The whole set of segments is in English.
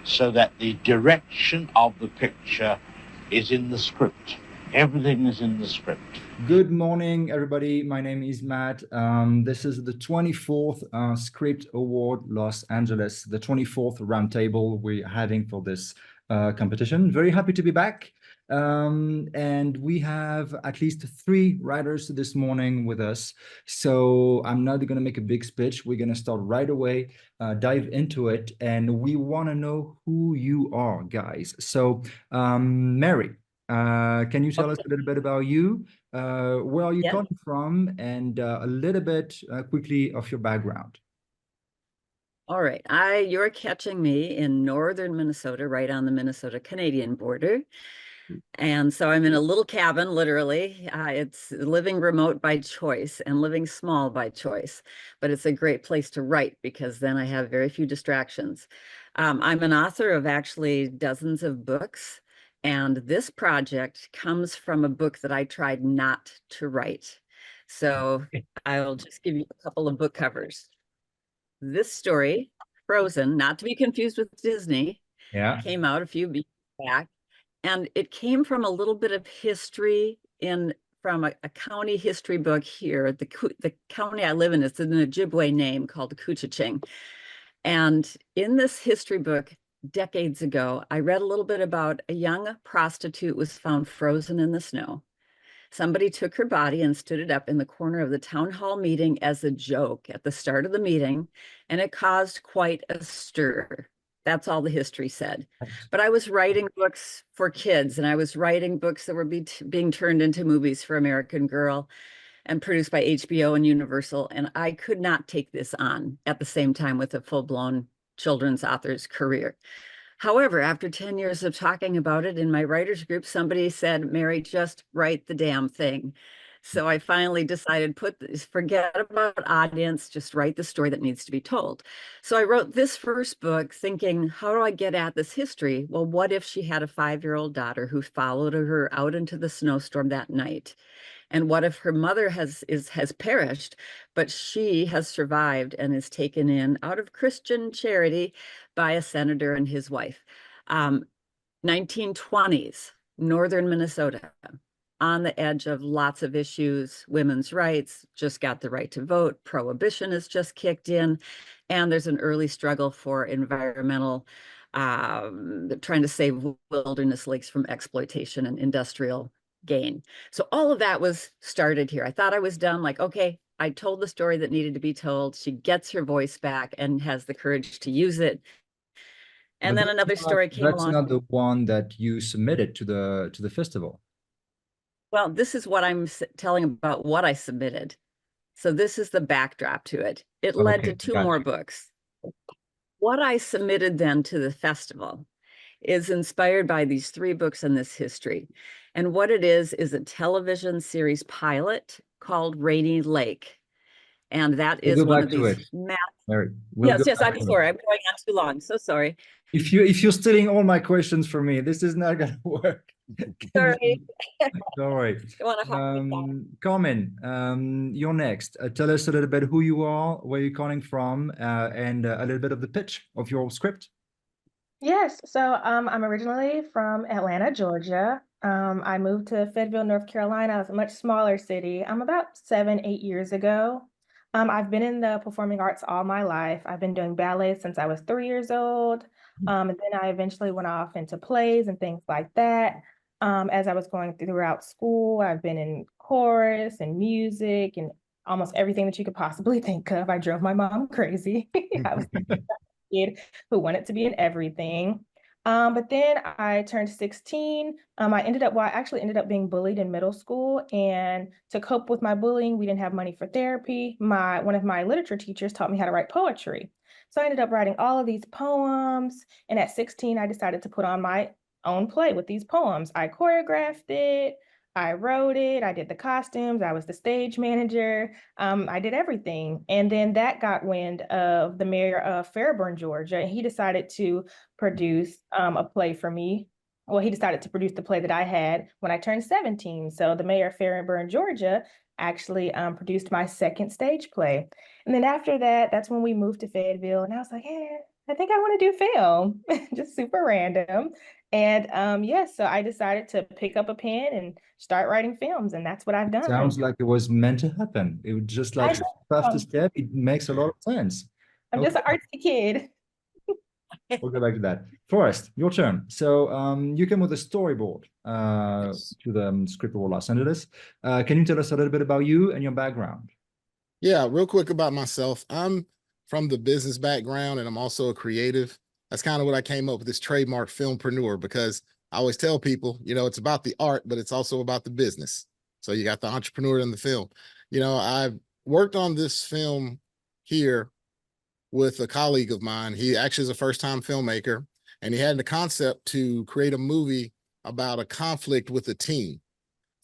so that the direction of the picture is in the script. Everything is in the script. Good morning, everybody. My name is Matt. This is the 24th Script Award Los Angeles, the 24th Roundtable we're having for this competition. Very happy to be back. And we have at least 3 writers this morning with us. So I'm not going to make a big speech. We're going to start right away, dive into it. And we want to know who you are, guys. So Mary, can you tell us a little bit about you? Where are you coming from, and a little bit quickly of your background? All right, you're catching me in northern Minnesota, right on the Minnesota-Canadian border. And so I'm in a little cabin, literally. It's living remote by choice and living small by choice, but it's a great place to write because then I have very few distractions. I'm an author of actually dozens of books, and this project comes from a book that I tried not to write. So I'll just give you a couple of book covers. This story, Frozen, not to be confused with Disney, came out a few weeks back. And it came from a little bit of history from a county history book here. The county I live in is an Ojibwe name called Couchiching. And in this history book, decades ago, I read a little bit about a young prostitute was found frozen in the snow. Somebody took her body and stood it up in the corner of the town hall meeting as a joke at the start of the meeting, and it caused quite a stir. That's all the history said. But I was writing books for kids, and I was writing books that were being turned into movies for American Girl and produced by HBO and Universal, and I could not take this on at the same time with a full-blown children's author's career. However, after 10 years of talking about it in my writers group, somebody said, Mary, just write the damn thing. So I finally decided, forget about audience, just write the story that needs to be told. So I wrote this first book thinking, how do I get at this history? Well, what if she had a 5-year-old daughter who followed her out into the snowstorm that night? And what if her mother has perished, but she has survived and is taken in out of Christian charity by a senator and his wife? 1920s, northern Minnesota, on the edge of lots of issues. Women's rights, just got the right to vote. Prohibition has just kicked in. And there's an early struggle for environmental, trying to save wilderness lakes from exploitation and industrial gain. So all of that was started here. I thought I was done, like, okay, I told the story that needed to be told. She gets her voice back and has the courage to use it. And then another story came along. That's not the one that you submitted to the festival. Well, this is what I'm telling about what I submitted. So this is the backdrop to it. It led to 2 more books. What I submitted then to the festival is inspired by these 3 books in this history. And what it is a television series pilot called Rainy Lake. And that is one of these Yes, I'm sorry. I'm going on too long. So sorry. If you're stealing all my questions from me, this is not gonna work. Sorry. Sorry. Carmen, you're next. Tell us a little bit who you are, where you're calling from, and a little bit of the pitch of your script. Yes, so I'm originally from Atlanta, Georgia. I moved to Fayetteville, North Carolina. It's a much smaller city. About 7, 8 years ago. I've been in the performing arts all my life. I've been doing ballet since I was 3 years old. And then I eventually went off into plays and things like that. As I was going throughout school, I've been in chorus and music and almost everything that you could possibly think of. I drove my mom crazy. I was a kid who wanted to be in everything. But then I turned 16. I actually ended up being bullied in middle school. And to cope with my bullying, we didn't have money for therapy. One of my literature teachers taught me how to write poetry. So I ended up writing all of these poems. And at 16, I decided to put on my own play with these poems. I choreographed it. I wrote it. I did the costumes. I was the stage manager. I did everything. And then that got wind of the mayor of Fairburn, Georgia. And he decided to produce a play for me. Well, he decided to produce the play that I had when I turned 17. So the mayor of Fairburn, Georgia, actually produced my second stage play. And then after that, that's when we moved to Fayetteville. And I was like, hey, I think I want to do film, just super random. And yes, so I decided to pick up a pen and start writing films, and that's what I've done. Sounds like it was meant to happen. It was just I like just, after step, it makes a lot of sense. I'm just Okay, an artsy kid. we'll go back to that. Forrest, your turn. So you came with a storyboard Yes. to the Script Award Los Angeles. Can you tell us a little bit about you and your background? Yeah, real quick about myself. I'm from the business background and I'm also a creative. That's kind of what I came up with, this trademark filmpreneur, because I always tell people, you know, it's about the art, but it's also about the business. So you got the entrepreneur in the film. You know, I've worked on this film here with a colleague of mine. He actually is a first-time filmmaker, and he had the concept to create a movie about a conflict with a team.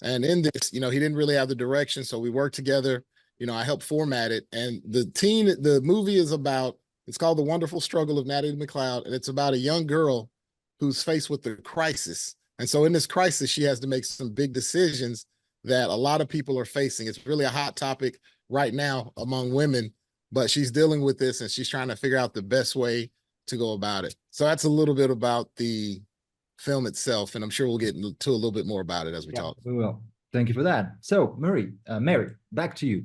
And in this, you know, he didn't really have the direction, so we worked together. You know, I helped format it, and the movie is about, it's called The Wonderful Struggle of Natalie McLeod, and it's about a young girl who's faced with a crisis. And so in this crisis, she has to make some big decisions that a lot of people are facing. It's really a hot topic right now among women, but she's dealing with this and she's trying to figure out the best way to go about it. So that's a little bit about the film itself, and I'm sure we'll get into a little bit more about it as we talk. We will. Thank you for that. So, Mary, back to you.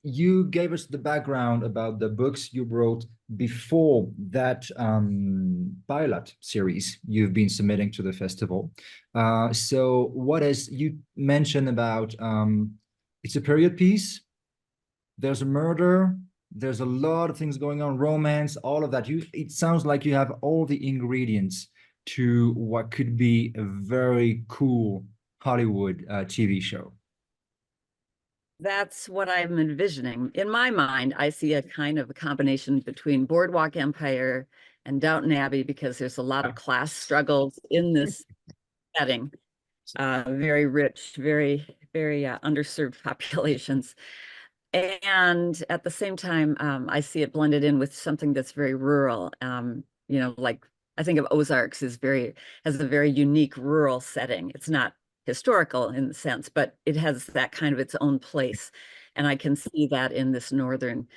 You gave us the background about the books you wrote before that pilot series you've been submitting to the festival. So, what is you mentioned about? It's a period piece. There's a murder. There's a lot of things going on, romance, all of that. It sounds like you have all the ingredients to what could be a very cool Hollywood TV show. That's what I'm envisioning. In my mind, I see a kind of a combination between Boardwalk Empire and Downton Abbey, because there's a lot of class struggles in this setting. Very rich, very, very underserved populations. And at the same time, I see it blended in with something that's very rural. You know, like I think of Ozarks has a very unique rural setting. It's not historical in the sense, but it has that kind of its own place. And I can see that in this northern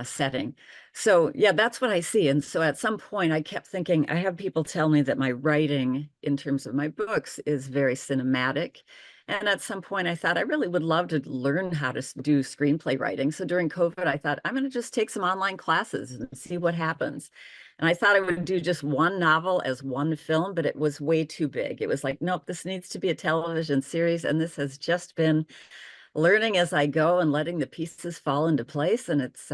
setting. So yeah, that's what I see. And so at some point I kept thinking, I have people tell me that my writing in terms of my books is very cinematic. And at some point I thought I really would love to learn how to do screenplay writing. So during COVID, I thought I'm going to just take some online classes and see what happens. And I thought I would do just one novel as one film, but it was way too big. It was like, nope, this needs to be a television series. And this has just been learning as I go and letting the pieces fall into place. And it's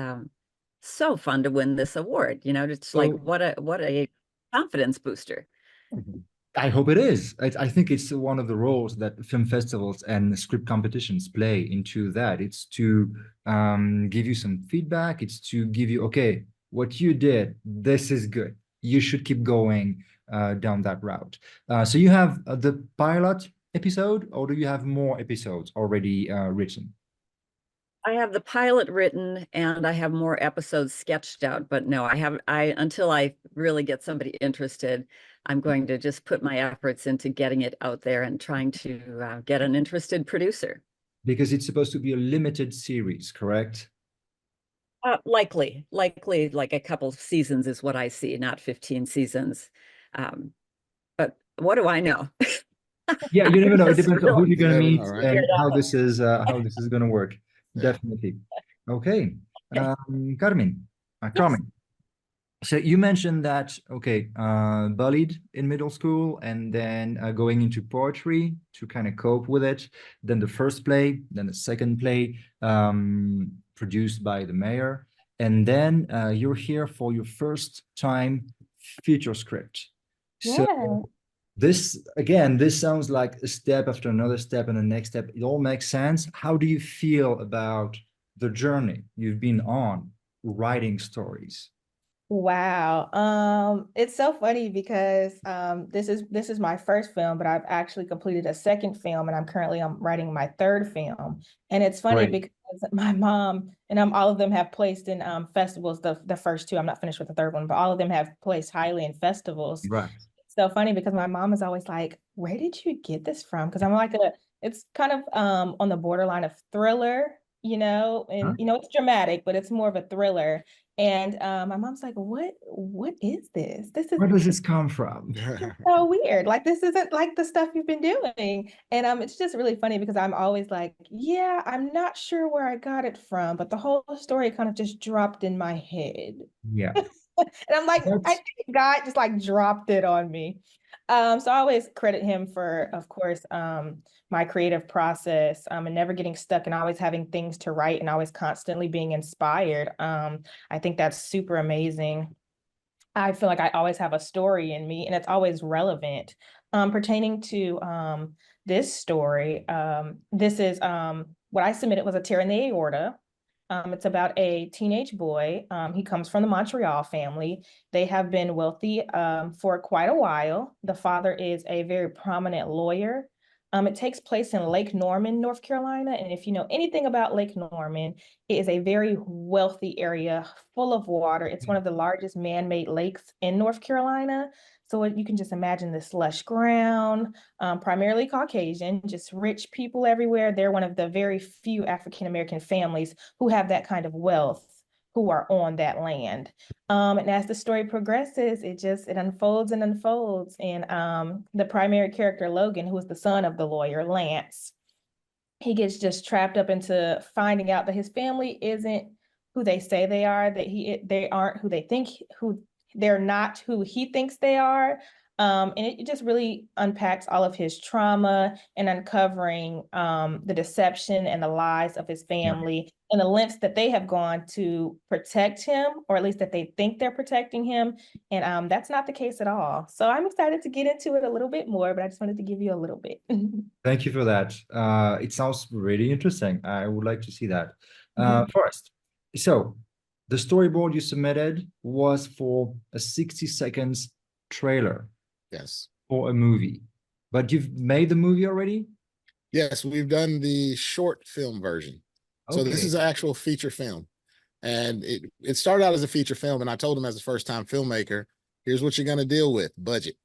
so fun to win this award. You know, it's like, what a confidence booster. I hope it is. I think it's one of the roles that film festivals and script competitions play into that. It's to give you some feedback. It's to give you, okay, what you did, this is good. You should keep going down that route. So you have the pilot episode, or do you have more episodes already written? I have the pilot written and I have more episodes sketched out, but no, until I really get somebody interested, I'm going to just put my efforts into getting it out there and trying to get an interested producer. Because it's supposed to be a limited series, correct? Likely like a couple of seasons is what I see, not 15 seasons. But what do I know? Yeah, you never know. It depends on who you're going to meet right? and how this is going to work. Definitely. Okay. Carmen. Carmen. So you mentioned that, okay, bullied in middle school and then going into poetry to kind of cope with it. Then the first play, then the second play produced by the mayor. And then you're here for your first time feature script. So Yeah. this sounds like a step after another step and the next step. It all makes sense. How do you feel about the journey you've been on writing stories? Wow. It's so funny because this is my first film, but I've actually completed a second film and I'm currently writing my third film. And it's funny because my mom and all of them have placed in festivals, the first two. I'm not finished with the third one, but all of them have placed highly in festivals. Right. It's so funny because my mom is always like, where did you get this from? Because I'm like it's kind of on the borderline of thriller, you know, and you know, it's dramatic, but it's more of a thriller. And my mom's like, what is this? This is Where does this come from? so weird. Like this isn't like the stuff you've been doing. And it's just really funny because I'm always like, yeah, I'm not sure where I got it from, but the whole story kind of just dropped in my head. Yeah. And I'm like, I That's think God just like dropped it on me. So I always credit him for, of course, my creative process, and never getting stuck and always having things to write and always constantly being inspired. I think that's super amazing. I feel like I always have a story in me and it's always relevant. Pertaining to this story, this is what I submitted was a tear in the aorta. It's about a teenage boy. He comes from the Montreal family. They have been wealthy for quite a while. The father is a very prominent lawyer. It takes place in Lake Norman, North Carolina. And if you know anything about Lake Norman, it is a very wealthy area full of water. It's one of the largest man-made lakes in North Carolina. So you can just imagine this lush ground, primarily Caucasian, just rich people everywhere. They're one of the very few African-American families who have that kind of wealth, who are on that land. And as the story progresses, it unfolds and unfolds. And the primary character, Logan, who is the son of the lawyer, Lance, he gets just trapped up into finding out that his family isn't who they say they are, that they aren't who they think, who they're not who he thinks they are. And it just really unpacks all of his trauma and uncovering the deception and the lies of his yeah. family and the lengths that they have gone to protect him, or at least that they think they're protecting him. And that's not the case at all. So I'm excited to get into it a little bit more, but I just wanted to give you a little bit. Thank you for that. It sounds really interesting. I would like to see that. Mhm. First, so the storyboard you submitted was for a 60 seconds trailer Yes. for a movie, but you've made the movie already? Yes, we've done the short film version. So this Okay. is an actual feature film. And it started out as a feature film. And I told him as a first-time filmmaker, here's what you're going to deal with: budget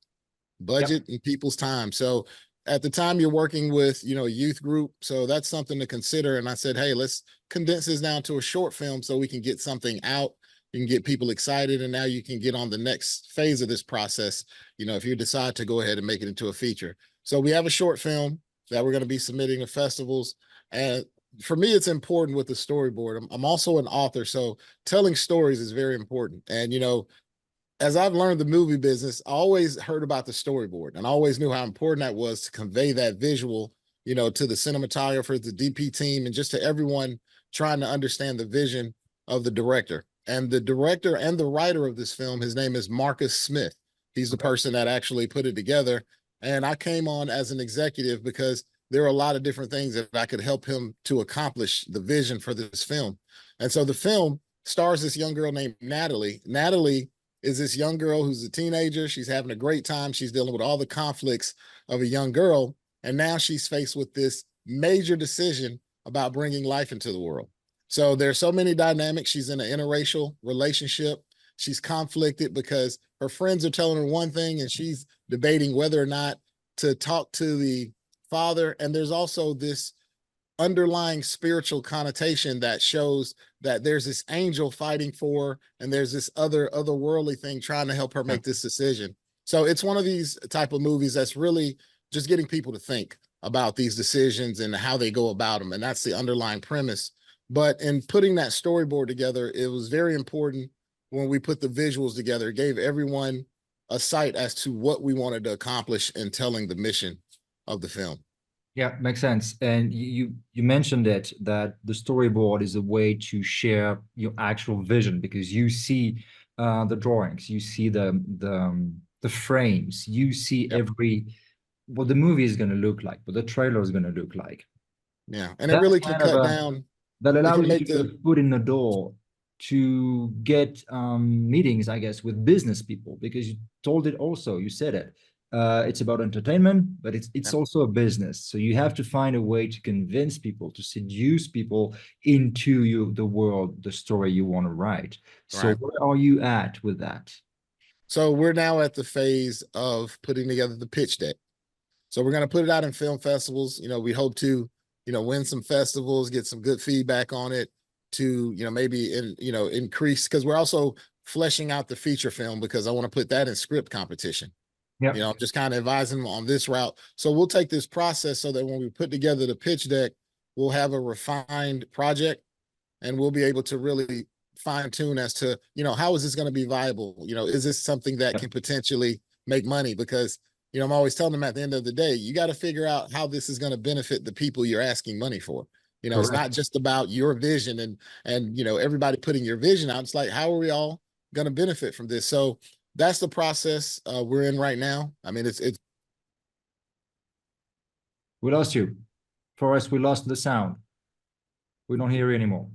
and people's time. So at the time you're working with, a youth group. So that's something to consider. And I said, hey, let's condense this down to a short film so we can get something out. You can get people excited. And now you can get on the next phase of this process. If you decide to go ahead and make it into a feature. So we have a short film that we're going to be submitting to festivals. And for me, it's important with the storyboard. I'm also an author. So telling stories is very important. And, as I've learned the movie business, I always heard about the storyboard and I always knew how important that was to convey that visual, to the cinematographer, the DP team, and just to everyone trying to understand the vision of the director. And the director and the writer of this film, his name is Marcus Smith. He's the person that actually put it together. And I came on as an executive because there are a lot of different things that I could help him to accomplish the vision for this film. And so the film stars this young girl named Natalie. Natalie is this young girl who's a teenager. She's having a great time. She's dealing with all the conflicts of a young girl. And now she's faced with this major decision about bringing life into the world. So there's so many dynamics. She's in an interracial relationship. She's conflicted because her friends are telling her one thing and she's debating whether or not to talk to the father. And there's also this underlying spiritual connotation that shows that there's this angel fighting for her, and there's this otherworldly thing trying to help her make this decision. So it's one of these type of movies that's really just getting people to think about these decisions and how they go about them. And that's the underlying premise. But in putting that storyboard together, it was very important when we put the visuals together. It gave everyone a sight as to what we wanted to accomplish in telling the mission of the film. Yeah, makes sense. And you mentioned it, that the storyboard is a way to share your actual vision, because you see the drawings, you see the frames, you see what the movie is going to look like, what the trailer is going to look like. Yeah, and it really can cut down. That allows you make to get a foot in the door to get meetings, I guess, with business people, because you told it also, you said it. It's about entertainment, but it's also a business. So you have to find a way to convince people, to seduce people into the world, the story you want to write. So where are you at with that? So we're now at the phase of putting together the pitch deck. So we're going to put it out in film festivals. We hope to, win some festivals, get some good feedback on it. to, maybe increase, because we're also fleshing out the feature film, because I want to put that in script competition. Yeah. I'm just kind of advising them on this route. So we'll take this process so that when we put together the pitch deck, we'll have a refined project, and we'll be able to really fine tune as to, how is this going to be viable? Is this something that can potentially make money? Because, I'm always telling them at the end of the day, you got to figure out how this is going to benefit the people you're asking money for. It's not just about your vision and everybody putting your vision out. It's like, how are we all going to benefit from this? So that's the process we're in right now. I mean, it's We lost you. Forrest, we lost the sound. We don't hear you anymore.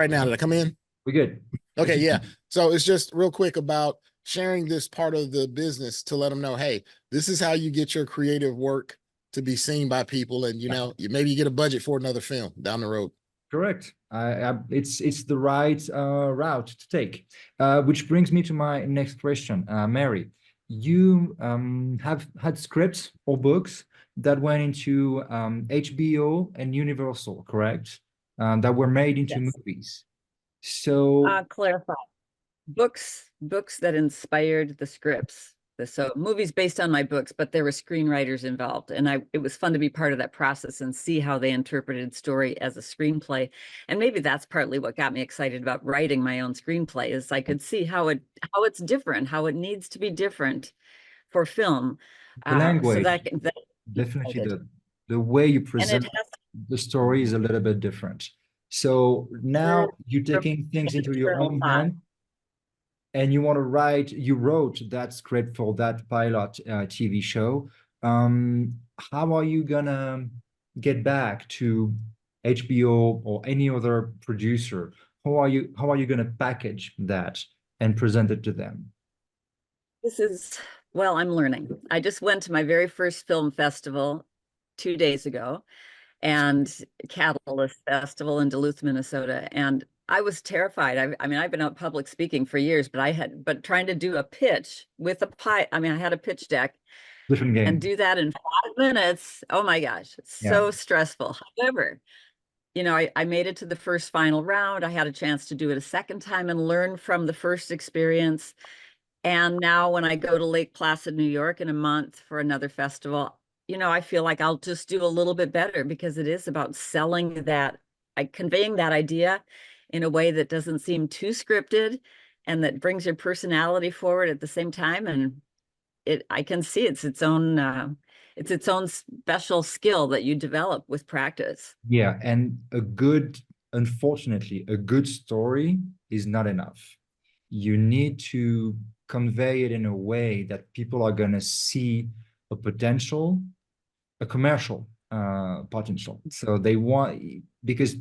right now. Did I come in? We're good. Okay, yeah. So it's just real quick about sharing this part of the business to let them know, hey, this is how you get your creative work to be seen by people, and maybe you get a budget for another film down the road. Correct. It's the right route to take. Which brings me to my next question, Mary. You have had scripts or books that went into HBO and Universal, correct? That were made into movies. So clarify. Books that inspired the scripts. So movies based on my books, but there were screenwriters involved. And it was fun to be part of that process and see how they interpreted story as a screenplay. And maybe that's partly what got me excited about writing my own screenplay, is I could see how it's different, how it needs to be different for film. the language, so that definitely the way you present the story is a little bit different. So now you're taking things into your own hand, and you want to write. You wrote that script for that pilot TV show. How are you gonna get back to HBO or any other producer? How are you gonna package that and present it to them? Well, I'm learning. I just went to my very first film festival 2 days ago, and Catalyst Festival in Duluth, Minnesota. And I was terrified. I mean, I've been out public speaking for years, but trying to do a pitch with I had a pitch deck Different game. and do that in 5 minutes. Oh my gosh, it's so stressful. However, I made it to the first final round. I had a chance to do it a second time and learn from the first experience. And now when I go to Lake Placid, New York in a month for another festival, I feel like I'll just do a little bit better, because it is about conveying that idea in a way that doesn't seem too scripted and that brings your personality forward at the same time. And I can see it's its own special skill that you develop with practice. Yeah, and unfortunately, a good story is not enough. You need to convey it in a way that people are going to see a commercial potential. So they want, because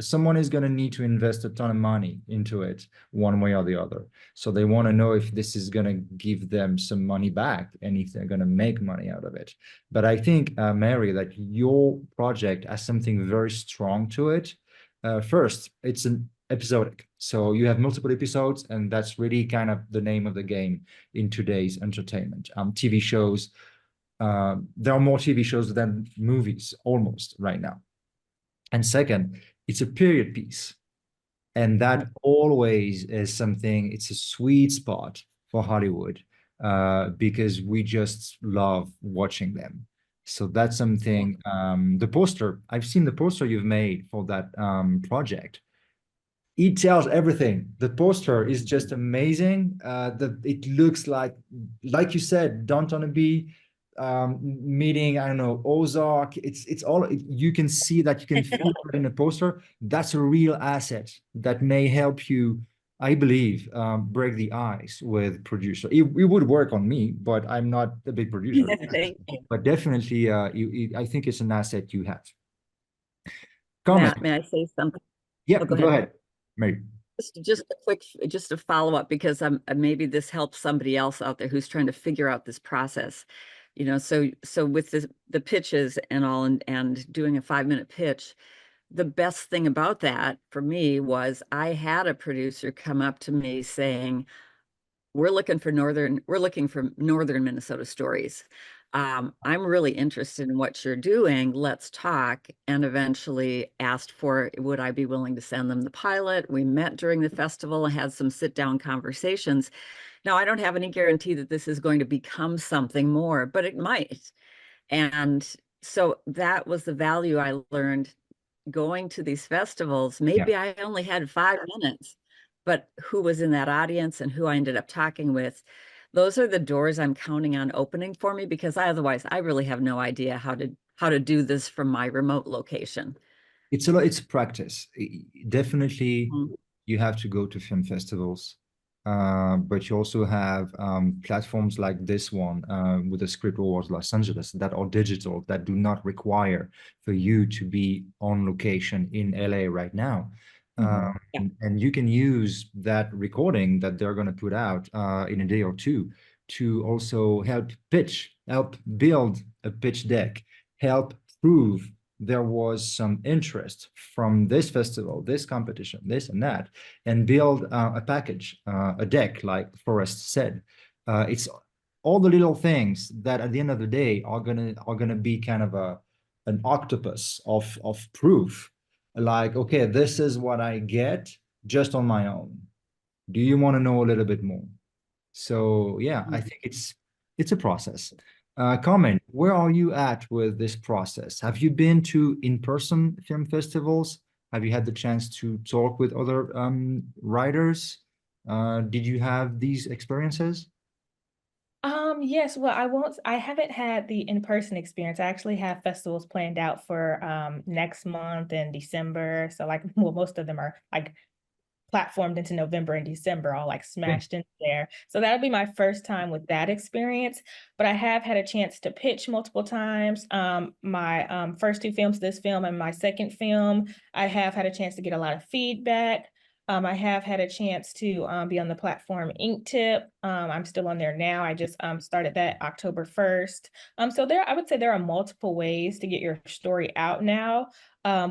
someone is going to need to invest a ton of money into it one way or the other. So they want to know if this is going to give them some money back and if they're going to make money out of it. But I think, Mary, that your project has something very strong to it. First, it's an episodic. So you have multiple episodes, and that's really kind of the name of the game in today's entertainment. TV shows, there are more TV shows than movies almost right now. And second, it's a period piece. And that always is something, it's a sweet spot for Hollywood, because we just love watching them. So that's something, the poster, I've seen the poster you've made for that project. It tells everything. The poster is just amazing. It looks like you said, Downton Abbey, meeting, I don't know, Ozark. It's all, you can see that, you can feel it in a poster. That's a real asset that may help you, I believe, break the ice with producer. It would work on me, but I'm not a big producer. Thank you. But definitely, I think it's an asset you have. Matt, may I say something? Yeah, go ahead. Maybe. Just a follow up, because maybe this helps somebody else out there who's trying to figure out this process. So with the pitches and all, and doing a 5-minute pitch, the best thing about that for me was I had a producer come up to me saying, we're looking for northern Minnesota stories. I'm really interested in what you're doing. Let's talk. And eventually asked for, would I be willing to send them the pilot? We met during the festival and had some sit-down conversations. Now, I don't have any guarantee that this is going to become something more, but it might. And so that was the value I learned going to these festivals. Maybe I only had 5 minutes, but who was in that audience and who I ended up talking with, those are the doors I'm counting on opening for me, because otherwise I really have no idea how to do this from my remote location. It's practice. Definitely, Mhm. you have to go to film festivals, but you also have platforms like this one with the Script Awards Los Angeles that are digital, that do not require for you to be on location in LA right now. Yeah. And you can use that recording that they're going to put out in a day or two to also help build a pitch deck, help prove there was some interest from this festival, this competition, this and that, and build a package, a deck, like Forrest said. It's all the little things that at the end of the day are gonna be kind of an octopus of proof. Like, okay, this is what I get just on my own. Do you want to know a little bit more? So yeah, I think it's a process. Carmen, where are you at with this process? Have you been to in-person film festivals? Have you had the chance to talk with other writers? Did you have these experiences? Yes, well, I haven't had the in-person experience. I actually have festivals planned out for next month in December. So like, well, most of them are like platformed into November and December, all like smashed in there. So that'll be my first time with that experience. But I have had a chance to pitch multiple times. My first 2 films, this film and my second film, I have had a chance to get a lot of feedback. I have had a chance to be on the platform Inktip. I'm still on there now. I just started that October 1st. So I would say there are multiple ways to get your story out now,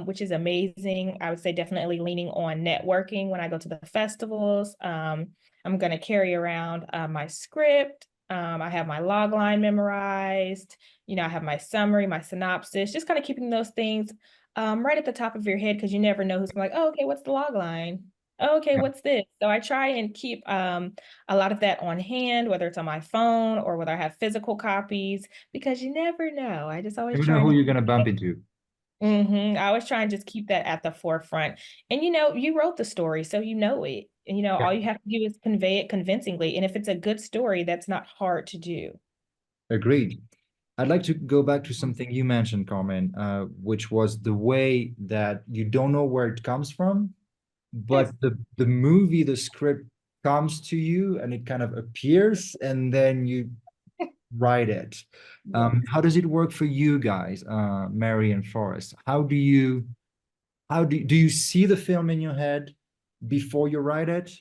which is amazing. I would say definitely leaning on networking when I go to the festivals. I'm going to carry around my script. I have my log line memorized. I have my summary, my synopsis, just kind of keeping those things right at the top of your head, because you never know who's going to be like, oh, okay, what's the log line? Oh, okay, what's this? So I try and keep a lot of that on hand, whether it's on my phone or whether I have physical copies, because you never know. I just always You know try who and you're gonna bump into. I always try and just keep that at the forefront. And you wrote the story, so you know it. And Yeah. all you have to do is convey it convincingly. And if it's a good story, that's not hard to do. Agreed. I'd like to go back to something you mentioned, Carmen, which was the way that you don't know where it comes from, but Yes. the movie, the script comes to you and it kind of appears, and then you write it. Yes. How does it work for you guys, Mary and Forrest? Do you see the film in your head before you write it?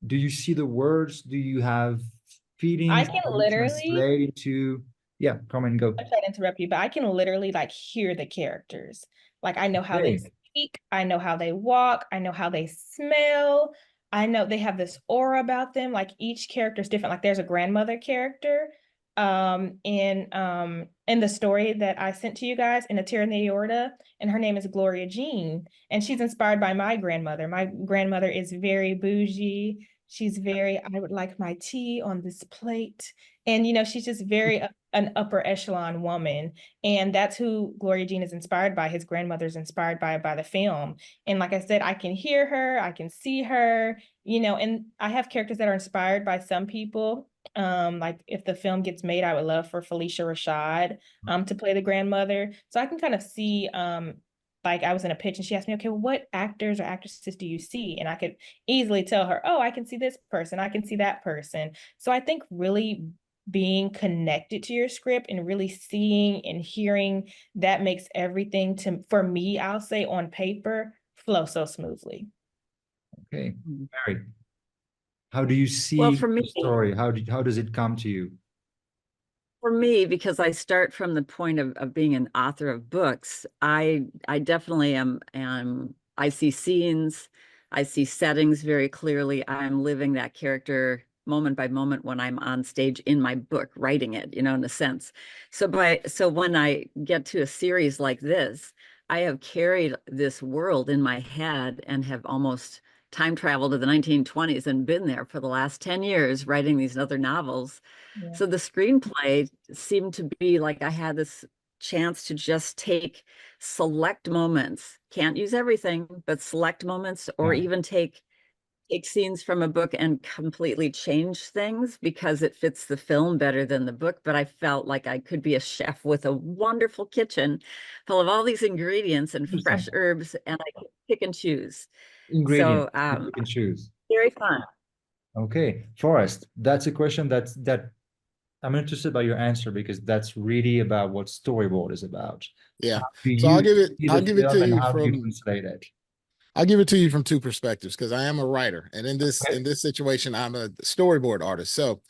Do you see the words? Do you have I feelings can that you literally translate into? Yeah, come and go. I'm sorry to interrupt you, but I can literally like hear the characters. Like I know how they Okay. speak, I know how they walk, I know how they smell. I know they have this aura about them. Like each character is different. Like there's a grandmother character in the story that I sent to you guys in A Tear in the Aorta, and her name is Gloria Jean, and she's inspired by my grandmother. My grandmother is very bougie. She's very, I would like my tea on this plate. And she's just very an upper echelon woman. And that's who Gloria Jean is inspired by. His grandmother's inspired by the film. And like I said, I can hear her, I can see her, and I have characters that are inspired by some people. Like if the film gets made, I would love for Felicia Rashad to play the grandmother. So I can kind of see like I was in a pitch and she asked me, okay, well, what actors or actresses do you see? And I could easily tell her, oh, I can see this person, I can see that person. So I think really being connected to your script and really seeing and hearing, that makes everything for me, I'll say on paper, flow so smoothly. Okay, Mary, how do you Well, see the story? How does it come to you? for me, because I start from the point of being an author of books, I definitely I see scenes, I see settings very clearly. I'm living that character moment by moment when I'm on stage in my book, writing it, in a sense. So when I get to a series like this, I have carried this world in my head and have almost time traveled to the 1920s and been there for the last 10 years writing these other novels. Yeah. So the screenplay seemed to be like I had this chance to just take select moments, can't use everything, but select moments, or even take scenes from a book and completely change things because it fits the film better than the book. But I felt like I could be a chef with a wonderful kitchen full of all these ingredients and fresh herbs, and I could pick and choose. Ingredients So you can choose. very fun. Okay, Forrest, that's a question that I'm interested by your answer, because that's really about what storyboard is about. Yeah. How do So I'll you give see the it film to and you how do you from translate it? I'll give it to you from two perspectives, because I am a writer, and in this Okay. situation, I'm a storyboard artist. So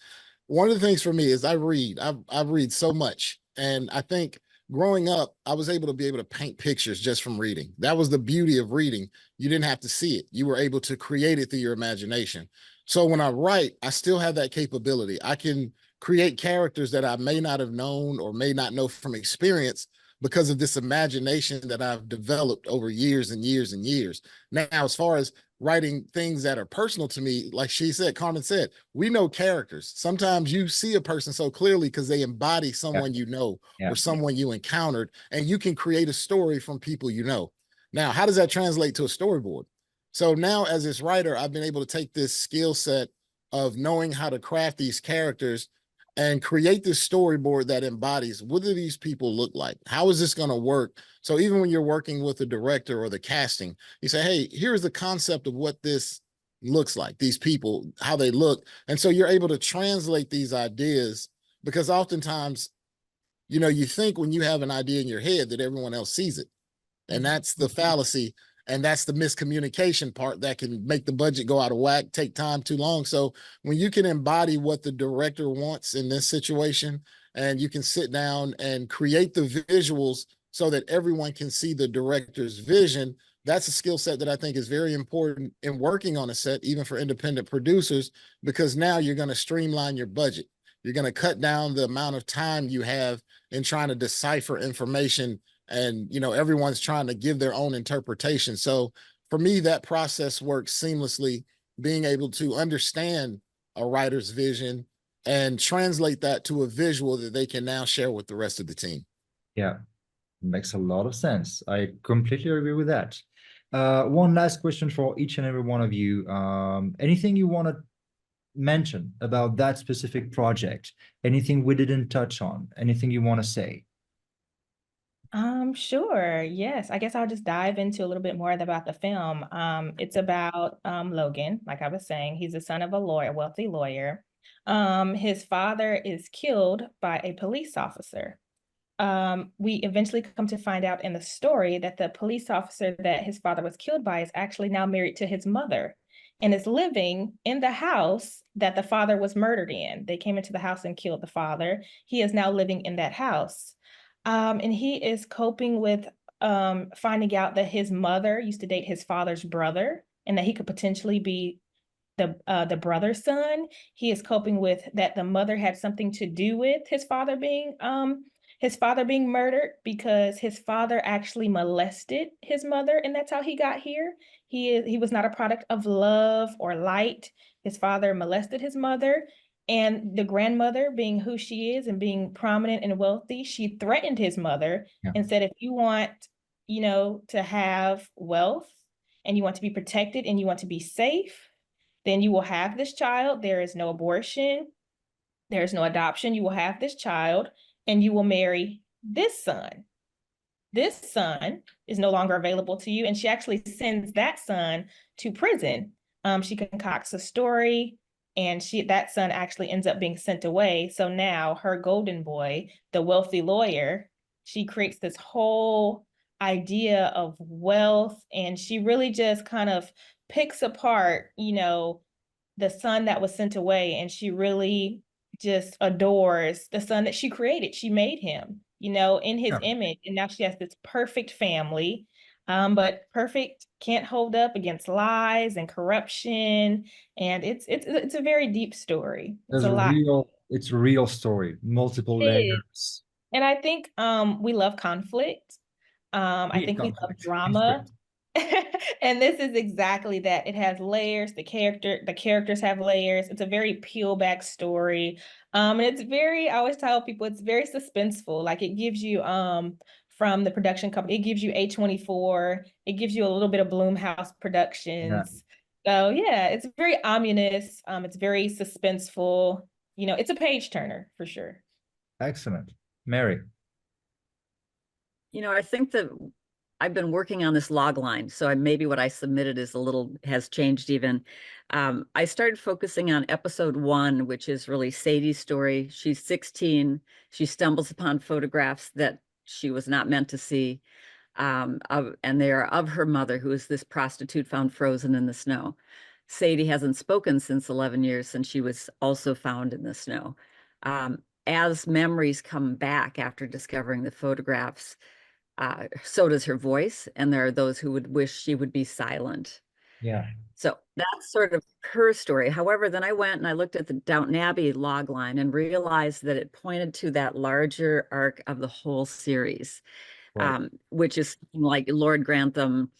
one of the things for me is I read. I read so much, and I think growing up, I was able to paint pictures just from reading. That was the beauty of reading. You didn't have to see it. You were able to create it through your imagination. So when I write, I still have that capability. I can create characters that I may not have known or may not know from experience, because of this imagination that I've developed over years and years and years. Now, as far as writing things that are personal to me, like Carmen said, we know characters. Sometimes you see a person so clearly because they embody someone you know or someone you encountered, and you can create a story from people you know. Now, how does that translate to a storyboard? So now, as this writer, I've been able to take this skill set of knowing how to craft these characters and create this storyboard that embodies, what do these people look like? How is this going to work? So even when you're working with the director or the casting, you say, hey, here's the concept of what this looks like, these people, how they look. And so you're able to translate these ideas, because oftentimes, you think when you have an idea in your head that everyone else sees it. And that's the fallacy. And that's the miscommunication part that can make the budget go out of whack, take time too long. So when you can embody what the director wants in this situation, and you can sit down and create the visuals so that everyone can see the director's vision, that's a skill set that I think is very important in working on a set, even for independent producers, because now you're going to streamline your budget. You're going to cut down the amount of time you have in trying to decipher information, and everyone's trying to give their own interpretation. So for me, that process works seamlessly, being able to understand a writer's vision and translate that to a visual that they can now share with the rest of the team. Yeah, makes a lot of sense. I completely agree with that. One last question for each and every one of you. Anything you want to mention about that specific project? Anything we didn't touch on? Anything you want to say? Sure. Yes. I guess I'll just dive into a little bit more about the film. It's about Logan, like I was saying. He's the son of a lawyer, wealthy lawyer. His father is killed by a police officer. We eventually come to find out in the story that the police officer that his father was killed by is actually now married to his mother and is living in the house that the father was murdered in. They came into the house and killed the father. He is now living in that house. And he is coping with finding out that his mother used to date his father's brother, and that he could potentially be the brother's son. He is coping with that the mother had something to do with his father being murdered, because his father actually molested his mother, and that's how he got here. He was not a product of love or light. His father molested his mother, and the grandmother, being who she is and being prominent and wealthy, she threatened his mother and said, if you want, to have wealth and you want to be protected and you want to be safe, then you will have this child. There is no abortion. There is no adoption. You will have this child and you will marry this son. This son is no longer available to you. And she actually sends that son to prison. She concocts a story, and that son actually ends up being sent away. So now her golden boy, the wealthy lawyer, she creates this whole idea of wealth, and she really just kind of picks apart, the son that was sent away, and she really just adores the son that she created. She made him, in his image, and now she has this perfect family. But perfect can't hold up against lies and corruption. And it's a very deep story. It's a lot. It's a real story, multiple It is. layers. And I think we love conflict. I think we love Conflict. drama. And this is exactly that. It has layers. The characters have layers. It's a very peel back story. And it's very, I always tell people it's very suspenseful. Like it gives you from the production company, it gives you A24, it gives you a little bit of Bloomhouse Productions. So yeah, it's very ominous. It's very suspenseful. You know, it's a page turner for sure. Excellent. Mary. You know, I think that I've been working on this log line, so maybe what I submitted is has changed even. I started focusing on episode 1, which is really Sadie's story. She's 16. She stumbles upon photographs that she was not meant to see, and they are of her mother, who is this prostitute found frozen in the snow. Sadie hasn't spoken since 11 years, since she was also found in the snow. As memories come back after discovering the photographs, so does her voice, and there are those who would wish she would be silent. Yeah. So that's sort of her story. However, then I went and I looked at the Downton Abbey log line and realized that it pointed to that larger arc of the whole series, Right. which is like Lord Grantham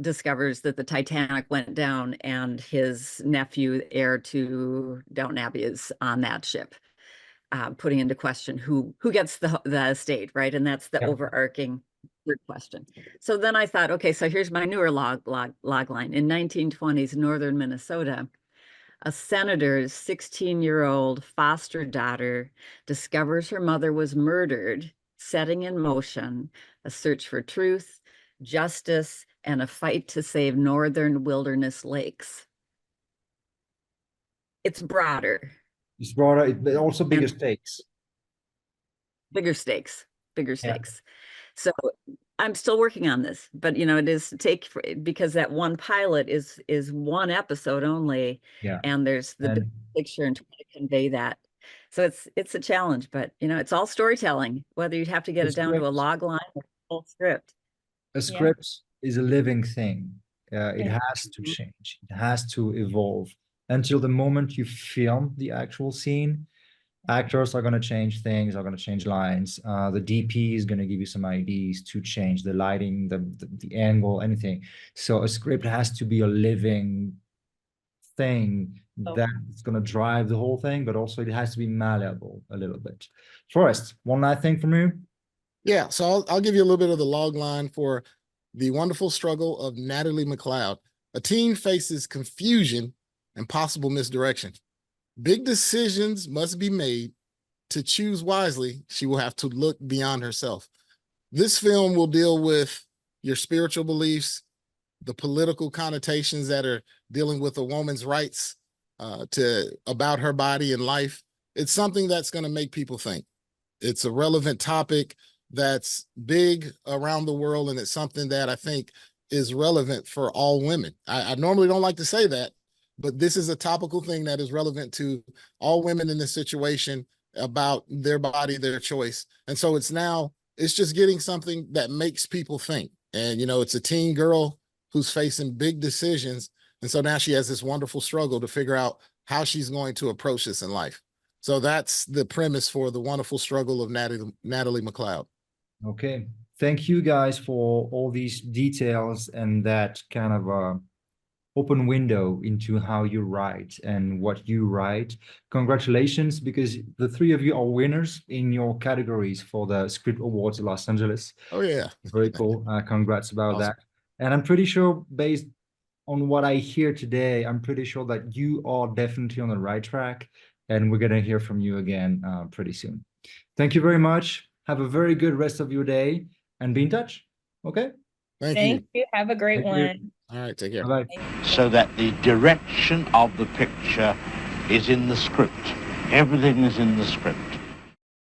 discovers that the Titanic went down and his nephew, heir to Downton Abbey, is on that ship, putting into question who gets the estate, right? And that's the overarching third question. So then I thought, okay, so here's my newer log line. In 1920s northern Minnesota, a senator's 16-year-old foster daughter discovers her mother was murdered, setting in motion a search for truth, justice, and a fight to save northern wilderness lakes. It's broader. It's broader, but also bigger stakes. Bigger stakes. So I'm still working on this, but you know, it is because that one pilot is one episode only, and there's the big picture and trying to convey that. So it's a challenge, but you know, it's all storytelling, whether you have to get it down to a log line or a full script. A script is a living thing. It has to change. It has to evolve until the moment you film the actual scene. Actors are going to change things, are going to change lines. The DP is going to give you some ideas to change the lighting, the angle, anything. So a script has to be a living thing that's going to drive the whole thing, but also it has to be malleable a little bit. Forrest, one last thing from you? Yeah, so I'll give you a little bit of the log line for The Wonderful Struggle of Natalie McLeod. A teen faces confusion and possible misdirection. Big decisions must be made. To choose wisely, she will have to look beyond herself. This film will deal with your spiritual beliefs, the political connotations that are dealing with a woman's rights about her body and life. It's something that's going to make people think. It's a relevant topic that's big around the world, and it's something that I think is relevant for all women. I normally don't like to say that, but this is a topical thing that is relevant to all women in this situation about their body, their choice. And so it's just getting something that makes people think. And, you know, it's a teen girl who's facing big decisions. And so now she has this wonderful struggle to figure out how she's going to approach this in life. So that's the premise for The Wonderful Struggle of Natalie McLeod. Okay. Thank you guys for all these details and that kind of open window into how you write and what you write. Congratulations, because the three of you are winners in your categories for the Script Awards in Los Angeles. Oh, yeah. Very cool. Congrats about that. And I'm pretty sure, based on what I hear today, I'm pretty sure that you are definitely on the right track, and we're going to hear from you again pretty soon. Thank you very much. Have a very good rest of your day and be in touch. Okay? Thank you. Have a great one. All right, take care. Bye-bye. So that the direction of the picture is in the script. Everything is in the script.